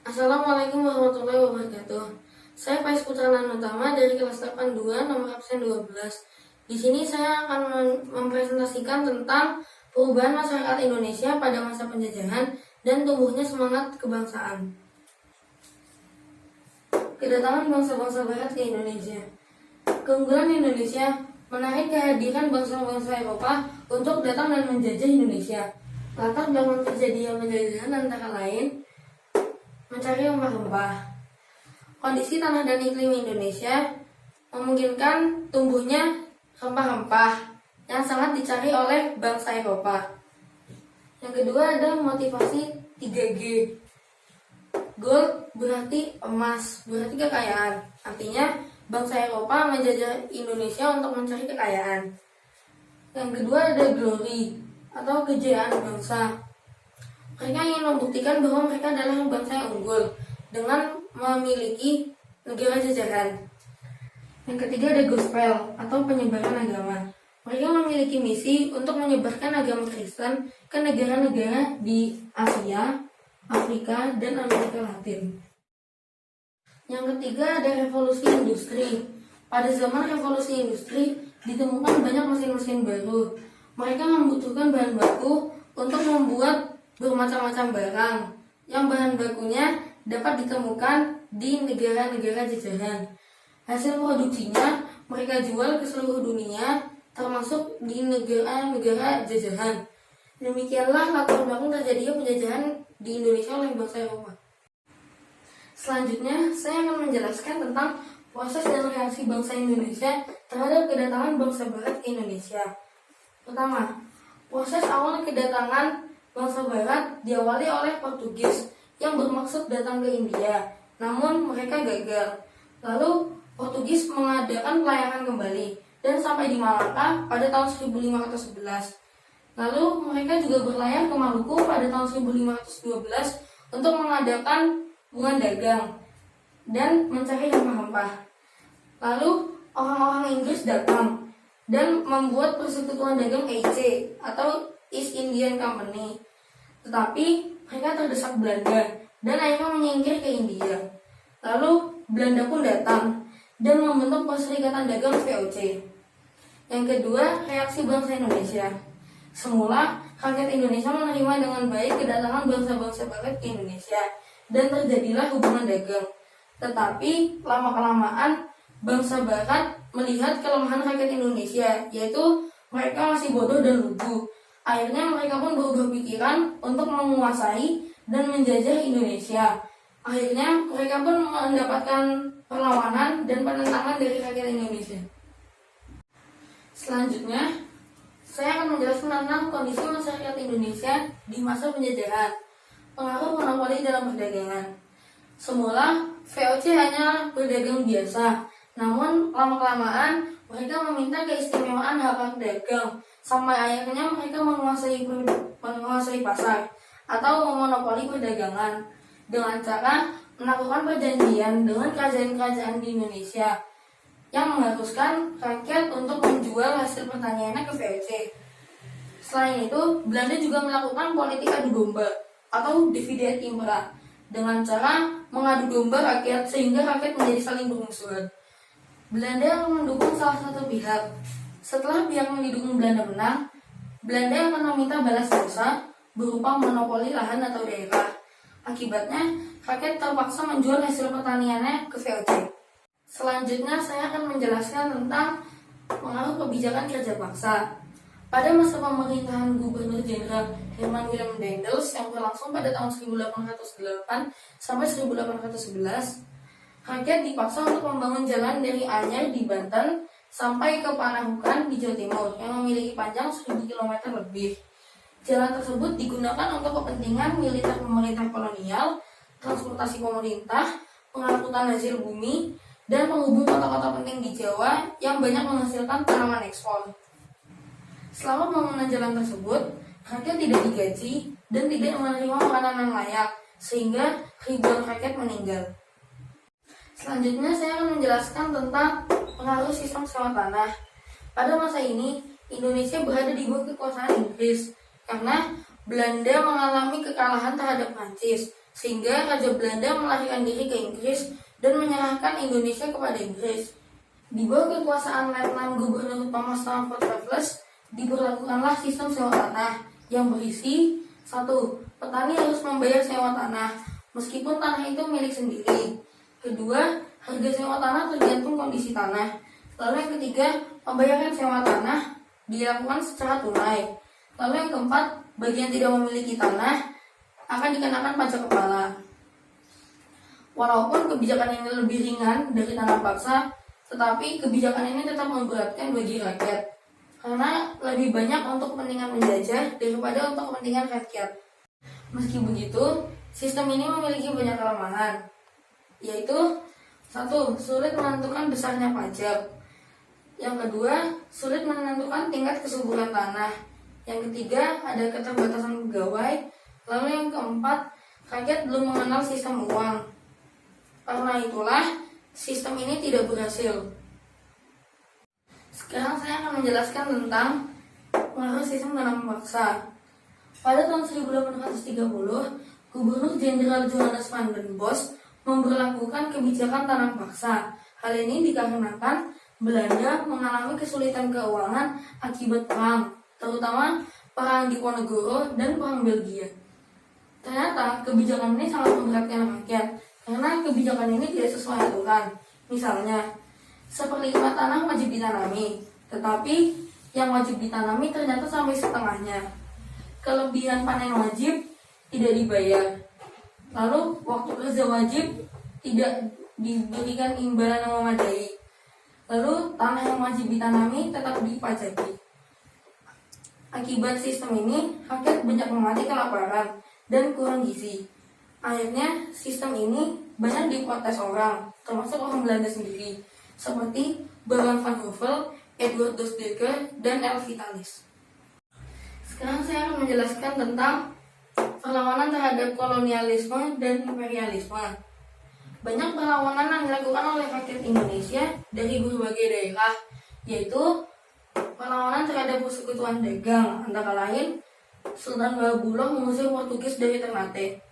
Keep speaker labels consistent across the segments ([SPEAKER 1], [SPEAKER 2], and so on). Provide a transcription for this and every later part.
[SPEAKER 1] Assalamualaikum warahmatullahi wabarakatuh. Saya Faiz Putra Utama dari kelas 82 nomor absen 12. Di sini saya akan mempresentasikan tentang perubahan masyarakat Indonesia pada masa penjajahan dan tumbuhnya semangat kebangsaan. Kedatangan bangsa-bangsa barat ke Indonesia. Keunggulan Indonesia menarik kehadiran bangsa-bangsa Eropa untuk datang dan menjajah Indonesia. Latar belakang terjadinya penjajahan antara lain mencari rempah-rempah. Kondisi tanah dan iklim Indonesia memungkinkan tumbuhnya rempah-rempah yang sangat dicari oleh bangsa Eropa. Yang kedua ada motivasi 3G. Gold berarti emas, berarti kekayaan. Artinya bangsa Eropa menjajah Indonesia untuk mencari kekayaan. Yang kedua ada glory atau kejayaan bangsa. Mereka ingin membuktikan bahwa mereka adalah bangsa yang unggul dengan memiliki negara jajahan. Yang ketiga ada gospel atau penyebaran agama. Mereka memiliki misi untuk menyebarkan agama Kristen ke negara-negara di Asia, Afrika, dan Amerika Latin. Yang ketiga ada revolusi industri. Pada zaman revolusi industri ditemukan banyak mesin-mesin baru. Mereka membutuhkan bahan baku untuk membuat bermacam-macam barang yang bahan bakunya dapat ditemukan di negara-negara jajahan. Hasil produksinya mereka jual ke seluruh dunia, termasuk di negara-negara jajahan. Demikianlah latar belakang terjadinya penjajahan di Indonesia oleh bangsa Eropa. Selanjutnya, saya akan menjelaskan tentang proses dan reaksi bangsa Indonesia terhadap kedatangan bangsa Barat ke Indonesia. Pertama, proses awal kedatangan bangsa Barat diawali oleh Portugis yang bermaksud datang ke India, namun mereka gagal. Lalu Portugis mengadakan pelayaran kembali dan sampai di Malaka pada tahun 1511. Lalu mereka juga berlayar ke Maluku pada tahun 1512 untuk mengadakan hubungan dagang dan mencari rempah-rempah. Lalu orang-orang Inggris datang dan membuat persekutuan dagang EIC atau East Indian Company. Tetapi mereka terdesak Belanda dan akhirnya menyingkir ke India. Lalu Belanda pun datang dan membentuk Perserikatan Dagang VOC. Yang kedua, reaksi bangsa Indonesia. Semula rakyat Indonesia menerima dengan baik kedatangan bangsa-bangsa Barat ke Indonesia dan terjadilah hubungan dagang. Tetapi lama-kelamaan bangsa Barat melihat kelemahan rakyat Indonesia, yaitu mereka masih bodoh dan lugu. Akhirnya mereka pun berubah pikiran untuk menguasai dan menjajah Indonesia. Akhirnya mereka pun mendapatkan perlawanan dan penentangan dari rakyat Indonesia. Selanjutnya, saya akan menjelaskan tentang kondisi masyarakat Indonesia di masa penjajahan. Pengaruh monopoli dalam perdagangan. Semula VOC hanya berdagang biasa, namun lama-kelamaan mereka meminta keistimewaan hak dagang, sampai akhirnya mereka menguasai pasar atau memonopoli perdagangan dengan cara melakukan perjanjian dengan kerajaan-kerajaan di Indonesia yang mengharuskan rakyat untuk menjual hasil pertaniannya ke VOC. Selain itu, Belanda juga melakukan politik adu domba atau divide et impera dengan cara mengadu domba rakyat sehingga rakyat menjadi saling bermusuhan. Belanda mendukung salah satu pihak. Setelah pihak yang didukung Belanda menang, Belanda akan meminta balas jasa berupa monopoli lahan atau daerah. Akibatnya, rakyat terpaksa menjual hasil pertaniannya ke VOC. Selanjutnya, saya akan menjelaskan tentang pengaruh kebijakan kerja paksa. Pada masa pemerintahan Gubernur Jenderal Herman Willem Daendels yang berlangsung pada tahun 1808 sampai 1811, rakyat dipaksa untuk membangun jalan dari Anyer di Banten sampai ke Panahukan di Jawa Timur yang memiliki panjang 1000 km lebih. Jalan tersebut digunakan untuk kepentingan militer pemerintah kolonial, transportasi pemerintah, pengangkutan hasil bumi, dan penghubung kota-kota penting di Jawa yang banyak menghasilkan tanaman ekspor. Selama pembangunan jalan tersebut, rakyat tidak digaji dan tidak menerima makanan yang layak, sehingga ribuan rakyat meninggal. Selanjutnya saya akan menjelaskan tentang pengaruh sistem sewa tanah. Pada masa ini, Indonesia berada di bawah kekuasaan Inggris karena Belanda mengalami kekalahan terhadap Prancis sehingga Raja Belanda melarikan diri ke Inggris dan menyerahkan Indonesia kepada Inggris. Di bawah kekuasaan Letnan Gubernur Thomas Stamford Raffles, diberlakukanlah sistem sewa tanah yang berisi: 1. Petani harus membayar sewa tanah meskipun tanah itu milik sendiri. 2. Harga sewa tanah tergantung kondisi tanah. Lalu yang ketiga, pembayaran sewa tanah dilakukan secara tunai. Lalu yang keempat, bagi yang tidak memiliki tanah akan dikenakan pajak kepala. Walaupun kebijakan ini lebih ringan dari tanah paksa, tetapi kebijakan ini tetap memberatkan bagi rakyat karena lebih banyak untuk kepentingan menjajah daripada untuk kepentingan rakyat. Meski begitu, sistem ini memiliki banyak kelemahan, yaitu: 1. Sulit menentukan besarnya pajak. Yang kedua, sulit menentukan tingkat kesuburan tanah. Yang ketiga, ada keterbatasan pegawai. Lalu yang keempat, rakyat belum mengenal sistem uang. Karena itulah, sistem ini tidak berhasil. Sekarang saya akan menjelaskan tentang pengaruh sistem tanah paksa. Pada tahun 1830, Gubernur Jenderal Johannes van den Bosch memberlakukan kebijakan tanah paksa. Hal ini dikarenakan Belanda mengalami kesulitan keuangan akibat perang, terutama perang Diponegoro dan perang Belgia. Ternyata kebijakan ini sangat memberatkan rakyat karena kebijakan ini tidak sesuai aturan. Misalnya, seperlima tanah wajib ditanami, tetapi yang wajib ditanami ternyata sampai setengahnya. Kelebihan panen wajib tidak dibayar. Lalu waktu kerja wajib tidak diberikan imbalan yang memadai. Lalu tanah yang wajib ditanami tetap dipajaki. Akibat sistem ini, rakyat banyak mati kelaparan dan kurang gizi. Akhirnya sistem ini banyak diprotes orang, termasuk orang Belanda sendiri, seperti Baron van Hove, Edward Dosdeke, dan El Vitalis. Sekarang saya akan menjelaskan tentang perlawanan terhadap kolonialisme dan imperialisme. Banyak perlawanan yang dilakukan oleh rakyat Indonesia dari berbagai daerah, yaitu perlawanan terhadap persekutuan dagang, antara lain Sultan Bahabullah mengusir Portugis dari Ternate.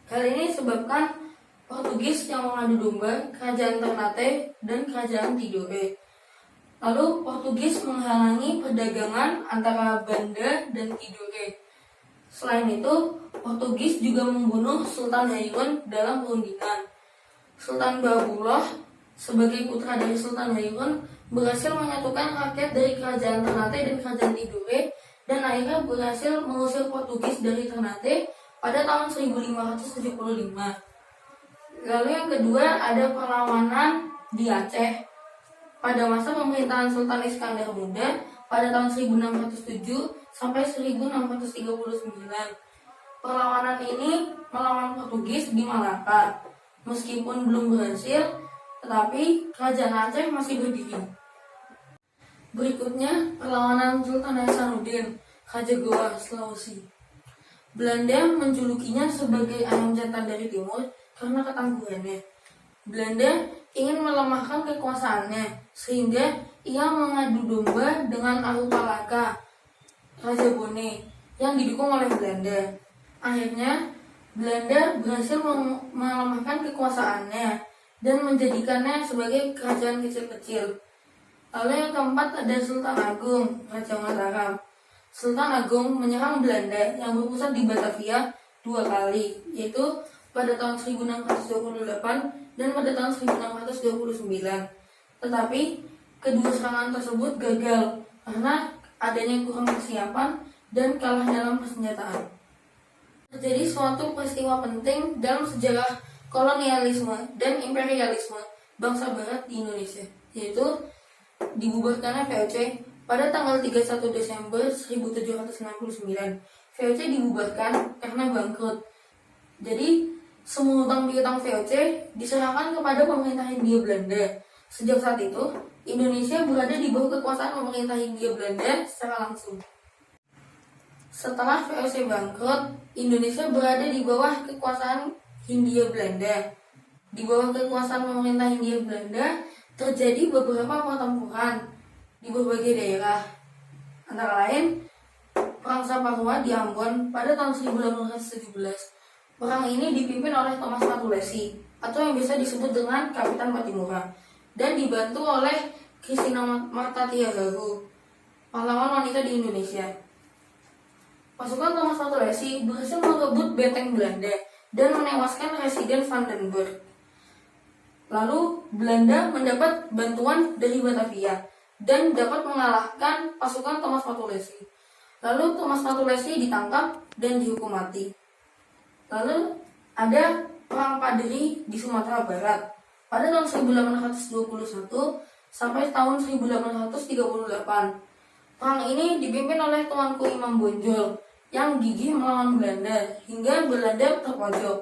[SPEAKER 1] Hal ini disebabkan Portugis yang mengadu domba kerajaan Ternate dan kerajaan Tidore. Lalu Portugis menghalangi perdagangan antara Banda dan Tidore. Selain itu, Portugis juga membunuh Sultan Hairun dalam perundingan. Sultan Bahabullah sebagai putra dari Sultan Hairun berhasil menyatukan rakyat dari kerajaan Ternate dan kerajaan Tidore dan akhirnya berhasil mengusir Portugis dari Ternate pada tahun 1575. Lalu yang kedua ada perlawanan di Aceh pada masa pemerintahan Sultan Iskandar Muda pada tahun 1607 sampai 1639. Perlawanan ini melawan Portugis di Malaka. Meskipun belum berhasil, tetapi kerajaan Aceh masih berdiri. Berikutnya, perlawanan Sultan Hasanuddin, Raja Goa, Sulawesi. Belanda menjulukinya sebagai ayam jantan dari timur karena ketangguhannya. Belanda ingin melemahkan kekuasaannya, sehingga ia mengadu domba dengan Ahupalaka, Raja Bone, yang didukung oleh Belanda. Akhirnya, Belanda berhasil melemahkan kekuasaannya dan menjadikannya sebagai kerajaan kecil-kecil. Lalu yang keempat ada Sultan Agung, Raja Mataram. Sultan Agung menyerang Belanda yang berpusat di Batavia 2 kali, yaitu pada tahun 1628 dan pada tahun 1629. Tetapi kedua serangan tersebut gagal karena adanya kurang persiapan dan kalah dalam persenjataan. Terjadi suatu peristiwa penting dalam sejarah kolonialisme dan imperialisme bangsa Barat di Indonesia, yaitu dibubarkannya VOC pada tanggal 31 Desember 1769. VOC dibubarkan karena bangkrut. Jadi, semua hutang piutang VOC diserahkan kepada pemerintah Hindia Belanda. Sejak saat itu, Indonesia berada di bawah kekuasaan pemerintah Hindia Belanda secara langsung. Setelah VOC bangkrut, Indonesia berada di bawah kekuasaan Hindia Belanda. Di bawah kekuasaan pemerintah Hindia Belanda, terjadi beberapa pertempuran di berbagai daerah. Antara lain, Perang Saparua di Ambon pada tahun 1817, Perang ini dipimpin oleh Thomas Matulesi atau yang biasa disebut dengan Kapitan Patimura dan dibantu oleh Christina Marta Tiagahu, pahlawan wanita di Indonesia. Pasukan Thomas Matulesi berhasil merebut benteng Belanda dan menewaskan Residen Vandenberg. Lalu Belanda mendapat bantuan dari Batavia dan dapat mengalahkan pasukan Thomas Matulesi. Lalu Thomas Matulesi ditangkap dan dihukum mati. Lalu ada Perang Padri di Sumatera Barat pada tahun 1821 sampai tahun 1838. Perang ini dipimpin oleh Tuanku Imam Bonjol yang gigih melawan Belanda hingga Belanda terpojok.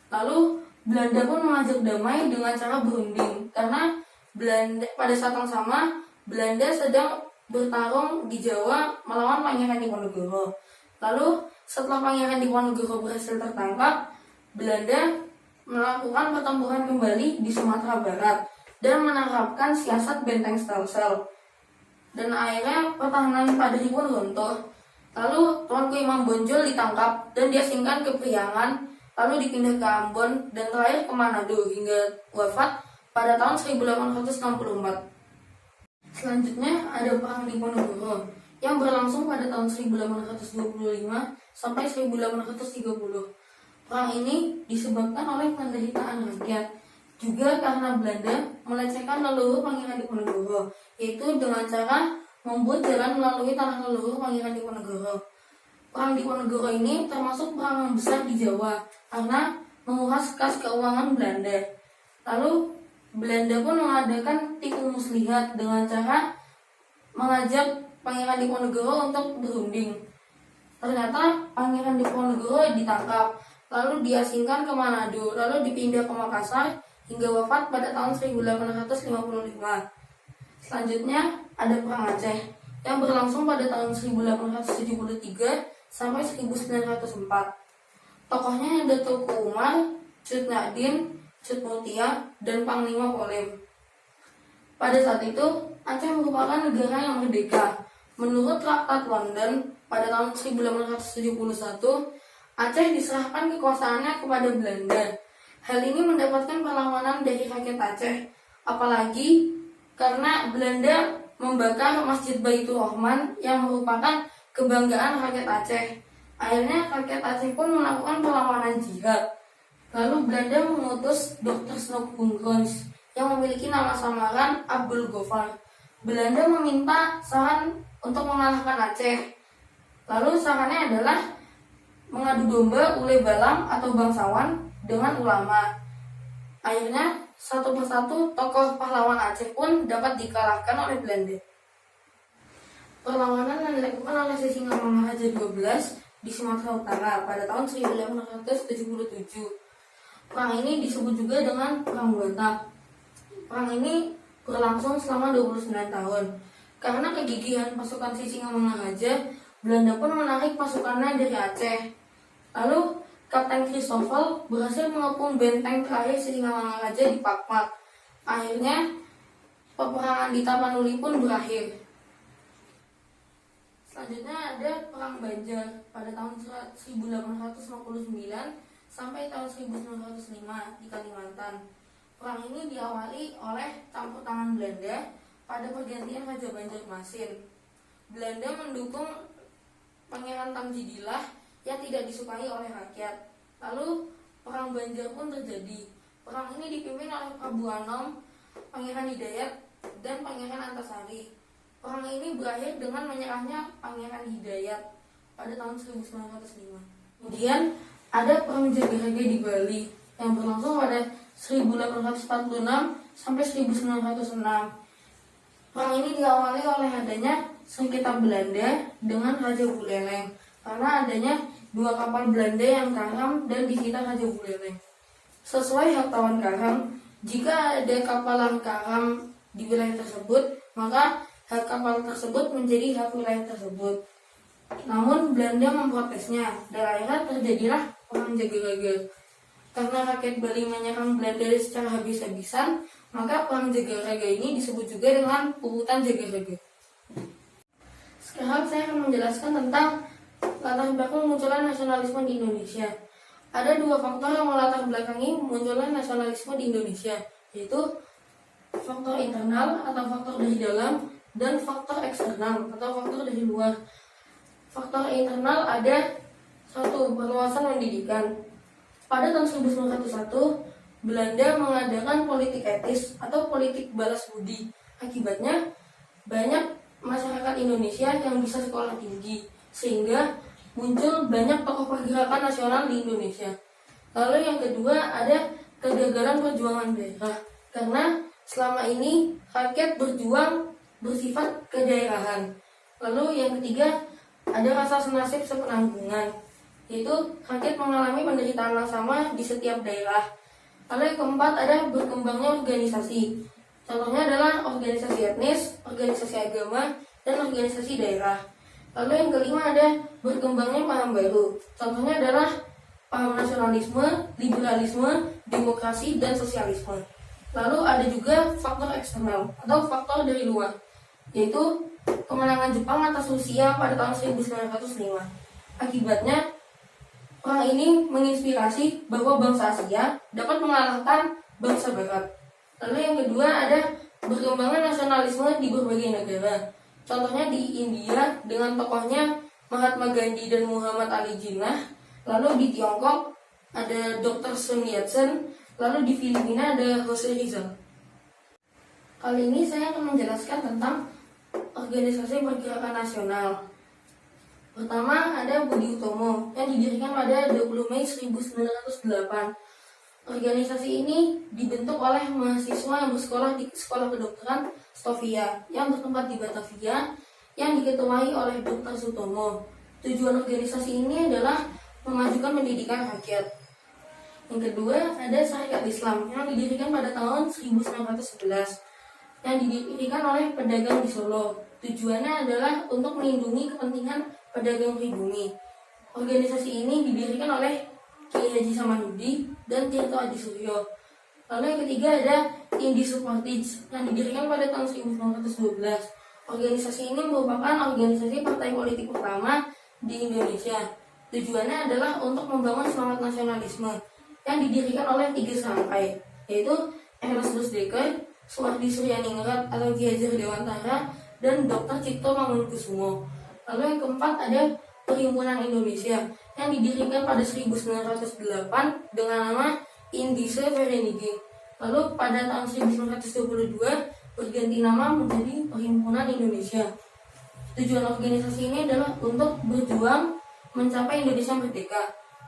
[SPEAKER 1] Lalu Belanda pun mengajak damai dengan cara berunding karena Belanda pada saat yang sama Belanda sedang bertarung di Jawa melawan Pangeran Diponegoro. Lalu setelah Pangeran Diponegoro berhasil tertangkap, Belanda melakukan pertempuran kembali di Sumatera Barat dan menerapkan siasat benteng Stelsel. Dan akhirnya pertahanan Padri pun runtuh. Lalu Tuanku Imam Bonjol ditangkap dan diasingkan ke Priangan, lalu dipindah ke Ambon dan terakhir ke Manado hingga wafat pada tahun 1864. Selanjutnya ada Perang Diponegoro yang berlangsung pada tahun 1825 sampai 1830. Perang ini disebabkan oleh penderitaan rakyat, juga karena Belanda melecehkan leluhur Pangeran Diponegoro, yaitu dengan cara membuat jalan melalui tanah leluhur Pangeran Diponegoro. Perang Diponegoro ini termasuk perang yang besar di Jawa karena menguras kas keuangan Belanda. Lalu Belanda pun mengadakan tipu muslihat dengan cara mengajak Pangeran Diponegoro untuk berunding. Ternyata Pangeran Diponegoro ditangkap, lalu diasingkan ke Manado, lalu dipindah ke Makassar hingga wafat pada tahun 1855. Selanjutnya ada Perang Aceh yang berlangsung pada tahun 1873 sampai 1904. Tokohnya ada Teuku Umar, Cut Nyak-Dien, Cut Mutia, dan Panglima Polim. Pada saat itu, Aceh merupakan negara yang merdeka. Menurut Traktat London pada tahun 1871, Aceh diserahkan kekuasaannya kepada Belanda. Hal ini mendapatkan perlawanan dari rakyat Aceh, apalagi karena Belanda membakar Masjid Baitur Rahman yang merupakan kebanggaan rakyat Aceh. Akhirnya rakyat Aceh pun melakukan perlawanan jihad. Lalu Belanda mengutus Dr. Snoek Boeghorst yang memiliki nama samaran Abdul Ghaffar. Belanda meminta saran untuk mengalahkan Aceh. Lalu sarannya adalah mengadu domba ule balang atau bangsawan dengan ulama. Akhirnya satu persatu tokoh pahlawan Aceh pun dapat dikalahkan oleh Belanda. Perlawanan yang dilakukan oleh Sisingamangaraja 12 di Sumatera Utara pada tahun 1877. Perang ini disebut juga dengan Perang Batak. Perang ini berlangsung selama 29 tahun. Karena kegigihan pasukan Sisingamangaraja, Belanda pun menarik pasukannya dari Aceh. Lalu Kapten Christoffel berhasil mengepung benteng terakhir Sisingamangaraja di Pakmak. Akhirnya peperangan di Tapanuli pun berakhir. Selanjutnya ada Perang Banjar pada tahun 1859 sampai tahun 1905 di Kalimantan. Perang ini diawali oleh campur tangan Belanda pada pergantian Raja Banjarmasin. Belanda mendukung Pangeran Tamjidillah yang tidak disukai oleh rakyat. Lalu Perang Banjar pun terjadi. Perang ini dipimpin oleh Prabu Anom, Pangeran Hidayat, dan Pangeran Antasari. Perang ini berakhir dengan menyerahnya Pangeran Hidayat pada tahun 1905. Kemudian ada Perang Jagaraga di Bali yang berlangsung pada 1846 sampai 1906. Perang ini diawali oleh adanya sengketa Belanda dengan Raja Buleleng karena adanya dua kapal Belanda yang karam dan disita Raja Buleleng. Sesuai Hartawan Karam, jika ada kapal yang karam di wilayah tersebut, maka hak kapal tersebut menjadi hak wilayah tersebut. Namun Belanda memprotesnya dan akhirnya terjadilah Perang Jagaraga. Karena rakyat Bali menyerang Belanda secara habis-habisan, maka Perang Jagaraga ini disebut juga dengan Puputan Jagaraga. Sekarang saya akan menjelaskan tentang latar belakang munculnya nasionalisme di Indonesia. ada dua faktor yang melatar belakangi munculnya nasionalisme di Indonesia, yaitu faktor internal atau faktor dari dalam dan faktor eksternal atau faktor dari luar. Faktor internal ada satu, perluasan pendidikan. Pada tahun 1901, Belanda mengadakan politik etis atau politik balas budi. Akibatnya banyak masyarakat Indonesia yang bisa sekolah tinggi, sehingga muncul banyak tokoh pergerakan nasional di Indonesia. Lalu yang kedua ada kegagalan perjuangan daerah, karena selama ini rakyat berjuang bersifat kedaerahan. Lalu yang ketiga ada rasa senasib sepenanggungan, yaitu rakyat mengalami penderitaan yang sama di setiap daerah. Lalu yang keempat ada berkembangnya organisasi. Contohnya adalah organisasi etnis, organisasi agama, dan organisasi daerah. Lalu yang kelima ada berkembangnya paham baru. Contohnya adalah paham nasionalisme, liberalisme, demokrasi, dan sosialisme. Lalu ada juga faktor eksternal atau faktor dari luar, yaitu kemenangan Jepang atas Rusia pada tahun 1905. Akibatnya perang ini menginspirasi bahwa bangsa Asia dapat mengalahkan bangsa Barat. Lalu yang kedua ada berkembangnya nasionalisme di berbagai negara. Contohnya di India dengan tokohnya Mahatma Gandhi dan Muhammad Ali Jinnah. Lalu di Tiongkok ada Dr. Sun Yat-sen. Lalu di Filipina ada Jose Rizal. Kali ini saya akan menjelaskan tentang organisasi pergerakan nasional. Pertama ada Budi Utomo yang didirikan pada 20 Mei 1908. Organisasi ini dibentuk oleh mahasiswa yang bersekolah di Sekolah Kedokteran Stovia yang bertempat di Batavia yang diketuai oleh Dr. Sutomo. Tujuan organisasi ini adalah memajukan pendidikan rakyat. Yang kedua ada Sarekat Islam yang didirikan pada tahun 1911 yang didirikan oleh pedagang di Solo. Tujuannya adalah untuk melindungi kepentingan pedagang pribumi. Organisasi ini didirikan oleh Kiai Haji Samanhudi dan Tirto Adi Suryo. Lalu yang ketiga ada Indi Supartij yang didirikan pada tahun 1912. Organisasi ini merupakan organisasi partai politik pertama di Indonesia. Tujuannya adalah untuk membangun semangat nasionalisme yang didirikan oleh 3 serangkai, yaitu Ernest Rusdeker, Suwardi Suryaningrat atau Ki Hajar Dewantara, dan Dr. Cipto Mangunkusumo. Lalu yang keempat ada Perhimpunan Indonesia yang didirikan pada 1908 dengan nama Indische Vereniging. Lalu pada tahun 1922 berganti nama menjadi Perhimpunan Indonesia. Tujuan organisasi ini adalah untuk berjuang mencapai Indonesia merdeka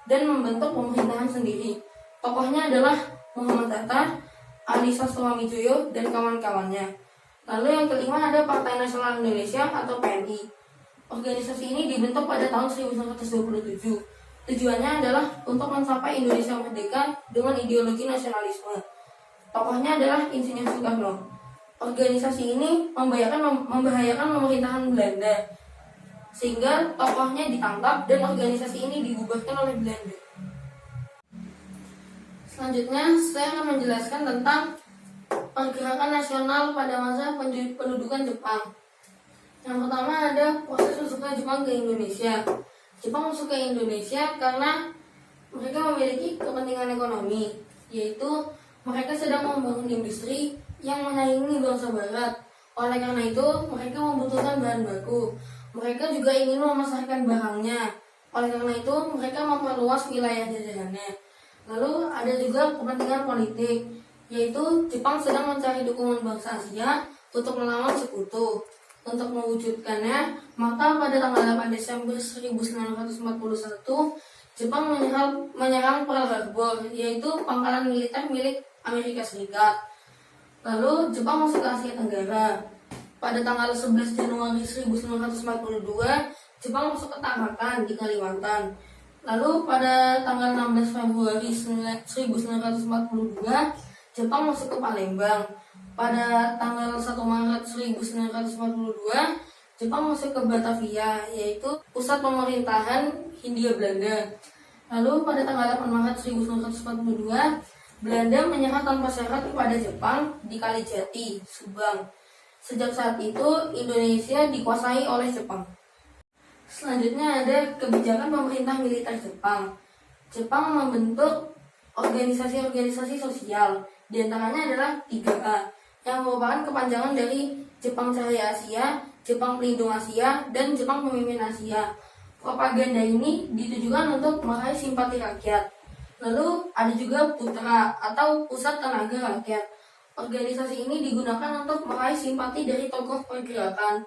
[SPEAKER 1] dan membentuk pemerintahan sendiri. Tokohnya adalah Muhammad Hatta, Ali Sastrawamijoyo, dan kawan-kawannya. Lalu yang kelima ada Partai Nasional Indonesia atau PNI. Organisasi ini dibentuk pada tahun 1927. Tujuannya adalah untuk mencapai Indonesia merdeka dengan ideologi nasionalisme. Tokohnya adalah Insinyur Soekarno. Organisasi ini membahayakan pemerintahan Belanda, sehingga tokohnya ditangkap dan organisasi ini dibubarkan oleh Belanda. Selanjutnya saya akan menjelaskan tentang pergerakan nasional pada masa pendudukan Jepang. Yang pertama ada proses masuknya Jepang ke Indonesia. Jepang masuk ke Indonesia karena mereka memiliki kepentingan ekonomi, yaitu mereka sedang membangun industri yang menyaingi bangsa Barat. Oleh karena itu, mereka membutuhkan bahan baku. Mereka juga ingin memasarkan barangnya. Oleh karena itu, mereka memperluas wilayah jajahannya. Lalu ada juga kepentingan politik, yaitu Jepang sedang mencari dukungan bangsa Asia untuk melawan sekutu. Untuk mewujudkannya, maka pada tanggal 8 Desember 1941, Jepang menyerang Pearl Harbor, yaitu pangkalan militer milik Amerika Serikat. Lalu Jepang masuk ke Asia Tenggara. Pada tanggal 11 Januari 1942, Jepang masuk ke Tarakan di Kalimantan. Lalu pada tanggal 16 Februari 1942, Jepang masuk ke Palembang. Pada tanggal 1 Maret 1942, Jepang masuk ke Batavia, yaitu pusat pemerintahan Hindia Belanda. Lalu pada tanggal 8 Maret 1942, Belanda menyerah tanpa syarat kepada Jepang di Kalijati, Subang. Sejak saat itu, Indonesia dikuasai oleh Jepang. Selanjutnya ada kebijakan pemerintah militer Jepang. Jepang membentuk organisasi-organisasi sosial. Di antaranya adalah 3A, yang merupakan kepanjangan dari Jepang Cahaya Asia, Jepang Pelindung Asia, dan Jepang Pemimpin Asia. Propaganda ini ditujukan untuk meraih simpati rakyat. Lalu ada juga Putra atau Pusat Tenaga Rakyat. Organisasi ini digunakan untuk meraih simpati dari tokoh pergerakan.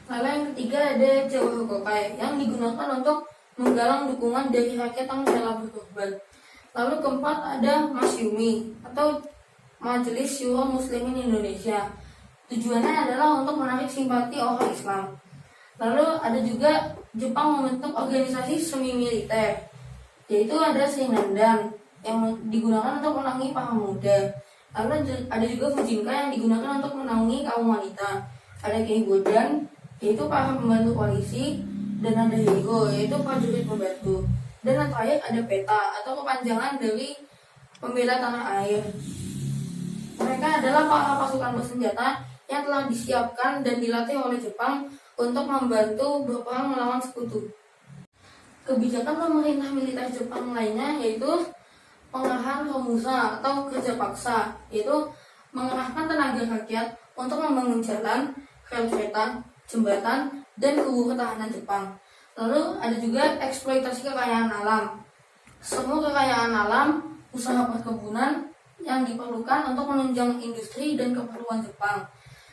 [SPEAKER 1] Lalu yang ketiga ada Jawa Hokokai yang digunakan untuk menggalang dukungan dari rakyat yang rela berkorban. Lalu keempat ada Masyumi atau Majelis Syuro Muslimin Indonesia. Tujuannya adalah untuk menarik simpati orang Islam. Lalu ada juga Jepang membentuk organisasi semi militer, yaitu ada Shinrandan yang digunakan untuk menaungi para muda. Lalu ada juga Fujinka yang digunakan untuk menaungi kaum wanita. Ada Keigodan, yaitu para pembantu polisi, dan ada Heigo, yaitu prajurit pembantu. Dan yang terakhir ada PETA atau kepanjangan dari Pembela Tanah Air. Mereka adalah para pasukan bersenjata yang telah disiapkan dan dilatih oleh Jepang untuk membantu berperang melawan sekutu. Kebijakan pemerintah militer Jepang lainnya yaitu pengerahan Romusa atau kerja paksa, yaitu mengerahkan tenaga rakyat untuk membangun jalan, rel kereta, jembatan, dan kubu pertahanan Jepang. Lalu ada juga eksploitasi kekayaan alam. Semua kekayaan alam, usaha perkebunan yang diperlukan untuk menunjang industri dan keperluan Jepang.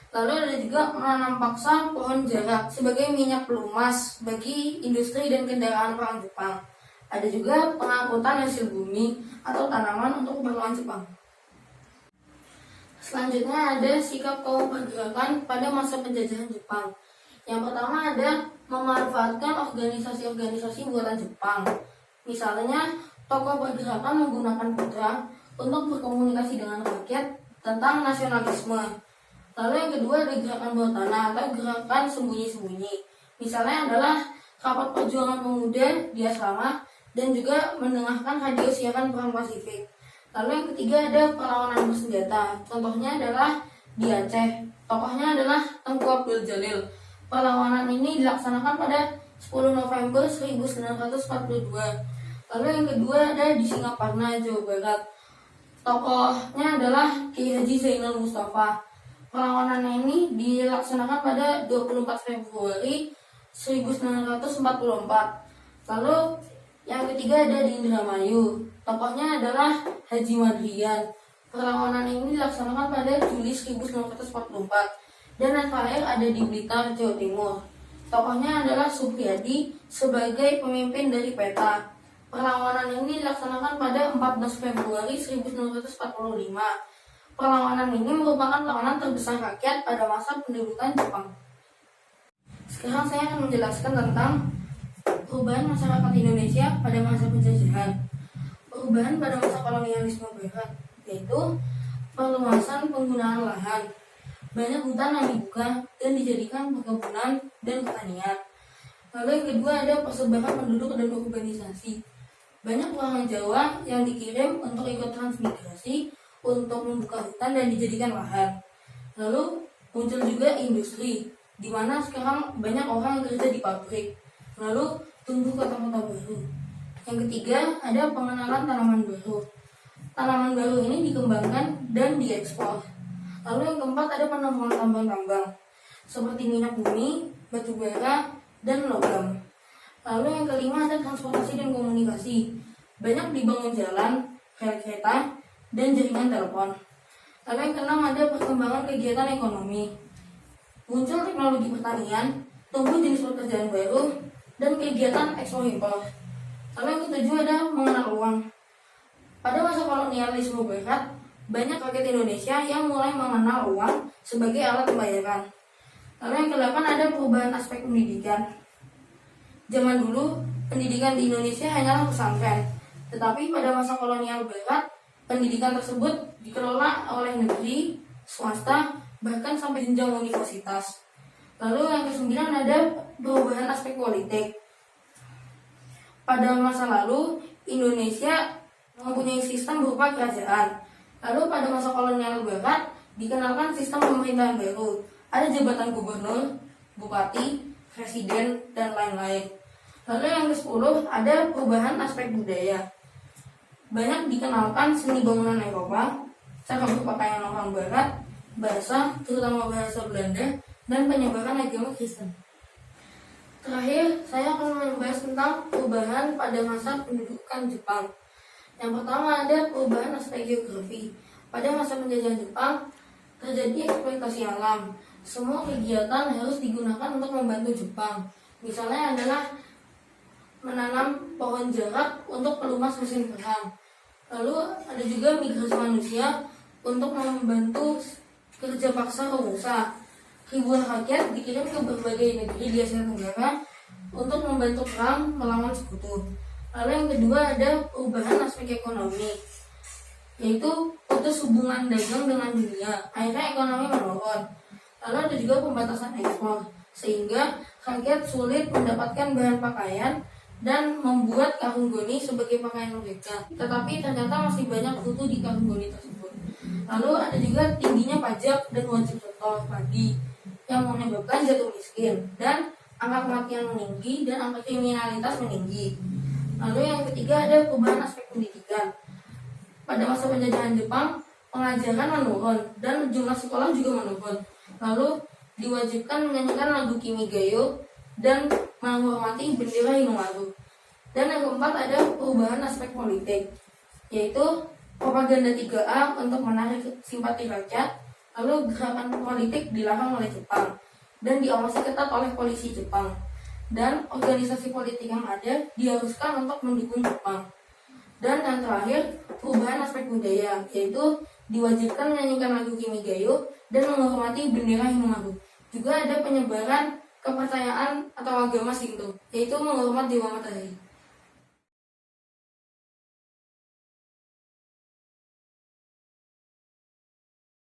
[SPEAKER 1] Lalu ada juga menanam paksa pohon jarak sebagai minyak pelumas bagi industri dan kendaraan perang Jepang. Ada juga pengangkutan hasil bumi atau tanaman untuk keperluan Jepang. Selanjutnya ada sikap kaum pergerakan pada masa penjajahan Jepang. Yang pertama ada memanfaatkan organisasi-organisasi buatan Jepang. Misalnya, tokoh pergerakan menggunakan putra untuk berkomunikasi dengan rakyat tentang nasionalisme. Lalu yang kedua ada gerakan bawah tanah atau gerakan sembunyi-sembunyi. Misalnya adalah rapat perjuangan pemuda di asrama dan juga mendengarkan radio siaran perang Pasifik. Lalu yang ketiga ada perlawanan bersenjata. Contohnya adalah di Aceh. Tokohnya adalah Tengku Abdul Jalil. Perlawanan ini dilaksanakan pada 10 November 1942. Lalu yang kedua ada di Singaparna, Jawa Barat. Tokohnya adalah Ki Haji Zainal Mustafa. Perlawanan ini dilaksanakan pada 24 Februari 1944. Lalu yang ketiga ada di Indramayu. Tokohnya adalah Haji Madrian. Perlawanan ini dilaksanakan pada Juli 1944. Dan yang terakhir ada di Blitar, Jawa Timur. Tokohnya adalah Supriyadi sebagai pemimpin dari PETA. Perlawanan ini dilaksanakan pada 14 Februari 1945. Perlawanan ini merupakan perlawanan terbesar rakyat pada masa pendudukan Jepang. Sekarang saya akan menjelaskan tentang perubahan masyarakat Indonesia pada masa penjajahan. Perubahan pada masa kolonialisme Barat, yaitu perluasan penggunaan lahan. Banyak hutan yang dibuka dan dijadikan perkebunan dan pertanian. Lalu yang kedua ada persebaran penduduk dan urbanisasi. Banyak orang Jawa yang dikirim untuk ikut transmigrasi untuk membuka hutan dan dijadikan lahan. Lalu muncul juga industri, di mana sekarang banyak orang yang kerja di pabrik. Lalu tumbuh kota-kota baru. Yang ketiga ada pengenalan tanaman baru. Tanaman baru ini dikembangkan dan diekspor. Lalu yang keempat ada penemuan tambang-tambang seperti minyak bumi, batu bara, dan logam. Lalu yang kelima ada transportasi dan komunikasi. Banyak dibangun jalan, rel kereta, dan jaringan telepon. Lalu yang keenam ada perkembangan kegiatan ekonomi. Muncul teknologi pertanian, tumbuh jenis pekerjaan baru, dan kegiatan ekspor impor. Lalu yang ketujuh ada mengenal uang. Pada masa kolonialisme Barat, banyak rakyat Indonesia yang mulai mengenal uang sebagai alat pembayaran. Lalu yang kedelapan ada perubahan aspek pendidikan. Zaman dulu, pendidikan di Indonesia hanyalah pesantren. Tetapi pada masa kolonial Barat, pendidikan tersebut dikelola oleh negeri, swasta, bahkan sampai jenjang universitas. Lalu yang kesembilan ada perubahan aspek politik. Pada masa lalu, Indonesia mempunyai sistem berupa kerajaan. Lalu pada masa kolonial Barat, dikenalkan sistem pemerintahan baru. Ada jabatan gubernur, bupati, presiden, dan lain-lain. Lalu yang ke-10 ada perubahan aspek budaya. Banyak dikenalkan seni bangunan Eropa, cara berpakaian orang Barat, bahasa, terutama bahasa Belanda, dan penyebaran agama Kristen. Terakhir, saya akan membahas tentang perubahan pada masa pendudukan Jepang. Yang pertama ada perubahan aspek geografi. Pada masa penjajahan Jepang, terjadi eksploitasi alam. Semua kegiatan harus digunakan untuk membantu Jepang. Misalnya adalah menanam pohon jarak untuk pelumas mesin perang. Lalu ada juga migrasi manusia untuk membantu kerja paksa pengusaha. Ribuan rakyat dikirim ke berbagai negeri di Asia Tenggara untuk membantu perang melawan sekutu. Lalu yang kedua ada perubahan aspek ekonomi, yaitu putus hubungan dagang dengan dunia. Akhirnya ekonomi menurun. Lalu ada juga pembatasan ekspor, sehingga rakyat sulit mendapatkan bahan pakaian dan membuat karung goni sebagai pakaian mereka. Tetapi ternyata masih banyak kutu di karung goni tersebut. Lalu ada juga tingginya pajak dan wajib setor padi yang menyebabkan jatuh miskin dan angka kematian meninggi dan angka kriminalitas meninggi. Lalu yang ketiga ada perubahan aspek pendidikan. Pada masa penjajahan Jepang, pengajaran menurun dan jumlah sekolah juga menurun. Lalu diwajibkan menyanyikan lagu Kimigayo dan menghormati bendera Hinomaru. Dan yang keempat ada perubahan aspek politik, yaitu propaganda 3A untuk menarik simpati rakyat. Lalu gerakan politik dilarang oleh Jepang dan diawasi ketat oleh polisi Jepang. Dan organisasi politik yang ada diharuskan untuk mendukung Jepang. Dan yang terakhir, perubahan aspek budaya, yaitu diwajibkan menyanyikan lagu Kimigayo dan menghormati bendera Hinomaru. Juga ada penyebaran kepercayaan atau agama Shinto, yaitu menghormat dewa matahari.